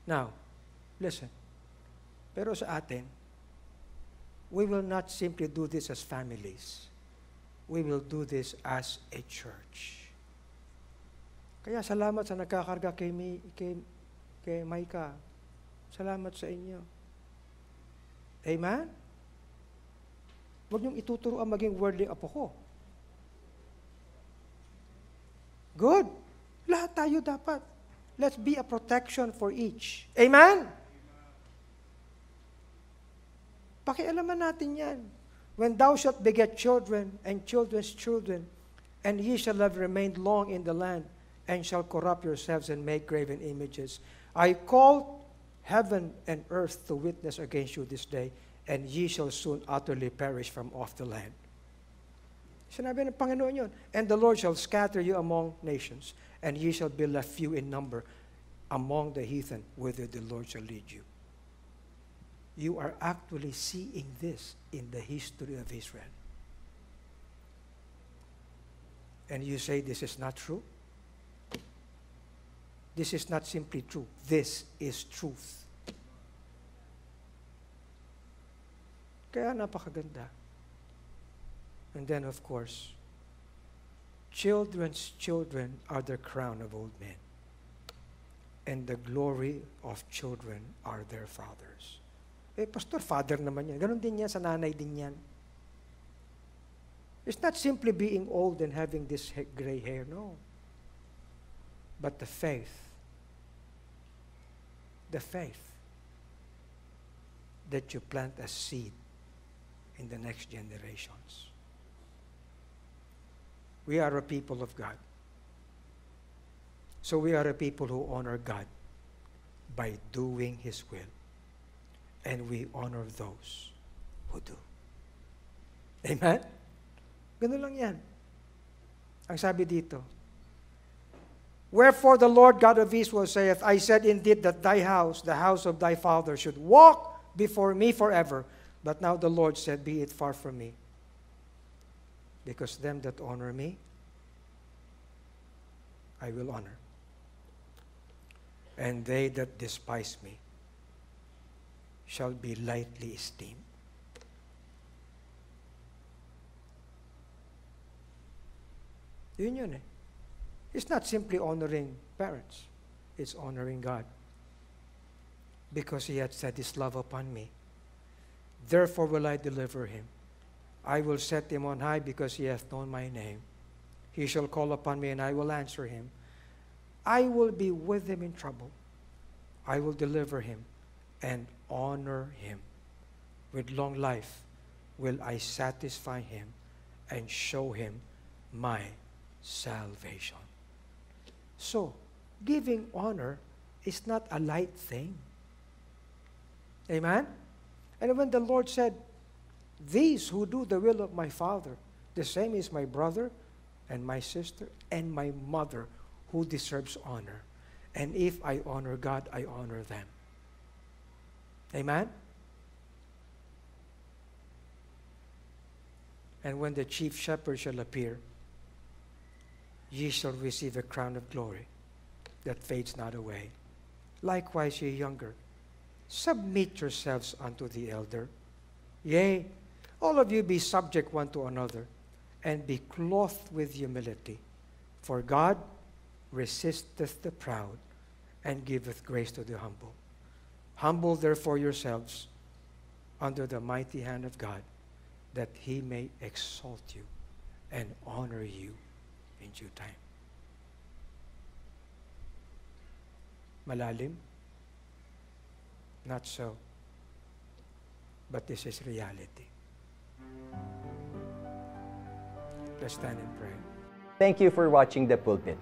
Now, listen. Pero sa atin, we will not simply do this as families. We will do this as a church. Kaya salamat sa nagkakarga kay Micah. Salamat sa inyo. Amen? Huwag niyong ituturo ang maging worldly apo ko. Good. Lahat tayo dapat. Let's be a protection for each. Amen? Pakialaman natin yan. When thou shalt beget children and children's children, and ye shall have remained long in the land, and shall corrupt yourselves and make graven images. I call heaven and earth to witness against you this day, and ye shall soon utterly perish from off the land. Sinabi ng Panginoon yun. And the Lord shall scatter you among nations, and ye shall be left few in number among the heathen, whither the Lord shall lead you. You are actually seeing this in the history of Israel. And you say this is not true? This is not simply true. This is truth. Kaya napakaganda. And then, of course, children's children are the crown of old men, and the glory of children are their fathers. Eh, pastor, father naman yan. Ganon din yan, sa nanay din yan. It's not simply being old and having this gray hair, no. But the faith that you plant as seed in the next generations. We are a people of God. So we are a people who honor God by doing His will. And we honor those who do. Amen? Ganun lang yan. Ang sabi dito, wherefore the Lord God of Israel saith, I said indeed that thy house, the house of thy father, should walk before me forever. But now the Lord said, be it far from me. Because them that honor me, I will honor. And they that despise me shall be lightly esteemed. Yun eh. It's not simply honoring parents. It's honoring God. Because He hath set His love upon me. Therefore will I deliver him. I will set him on high because he hath known my name. He shall call upon me and I will answer him. I will be with him in trouble. I will deliver him and honor him. With long life will I satisfy him and show him my salvation. So, giving honor is not a light thing. Amen? And when the Lord said, these who do the will of my Father, the same is my brother and my sister and my mother who deserves honor. And if I honor God, I honor them. Amen? And when the chief shepherd shall appear, ye shall receive a crown of glory that fades not away. Likewise, ye younger, submit yourselves unto the elder. Yea, all of you be subject one to another, and be clothed with humility. For God resisteth the proud, and giveth grace to the humble. Humble therefore yourselves under the mighty hand of God, that He may exalt you and honor you in due time. Malalim? Not so. But this is reality. Let's stand and pray. Thank you for watching The Pulpit.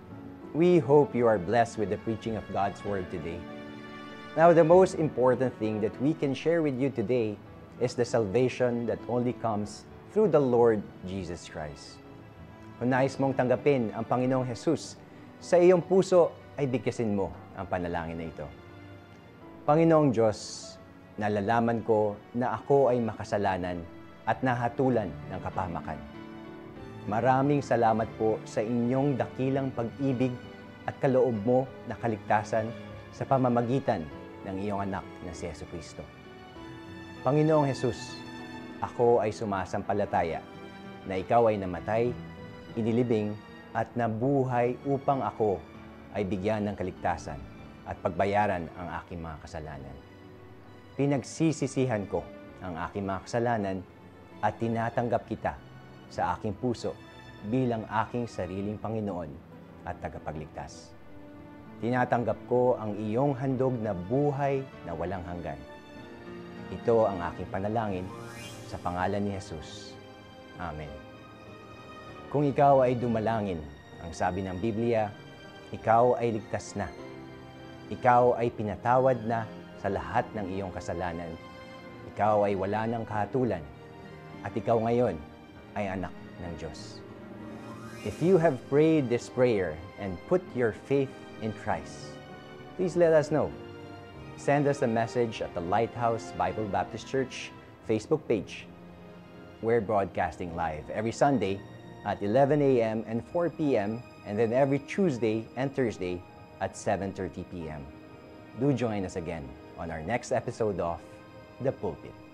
We hope you are blessed with the preaching of God's Word today. Now, the most important thing that we can share with you today is the salvation that only comes through the Lord Jesus Christ. Kung nais mong tanggapin ang Panginoong Jesus sa iyong puso, ay bigkasin mo ang panalangin na ito. Panginoong Diyos, nalalaman ko na ako ay makasalanan at nahatulan ng kapahamakan. Maraming salamat po sa inyong dakilang pag-ibig at kaloob mo na kaligtasan sa pamamagitan ng iyong anak na si Jesucristo. Panginoong Jesus, ako ay sumasampalataya na ikaw ay namatay, inilibing at nabuhay upang ako ay bigyan ng kaligtasan at pagbayaran ang aking mga kasalanan. Pinagsisisihan ko ang aking mga kasalanan at tinatanggap kita sa aking puso bilang aking sariling Panginoon at tagapagligtas. Tinatanggap ko ang iyong handog na buhay na walang hanggan. Ito ang aking panalangin sa pangalan ni Jesus. Amen. Kung ikaw ay dumalangin, ang sabi ng Biblia, ikaw ay ligtas na. Ikaw ay pinatawad na sa lahat ng iyong kasalanan. Ikaw ay wala ng kahatulan. At ikaw ngayon ay anak ng Diyos. If you have prayed this prayer and put your faith in Christ, please let us know. Send us a message at the Lighthouse Bible Baptist Church Facebook page. We're broadcasting live every Sunday at 11 a.m. and 4 p.m. and then every Tuesday and Thursday at 7:30 p.m. Do join us again on our next episode of The Pulpit.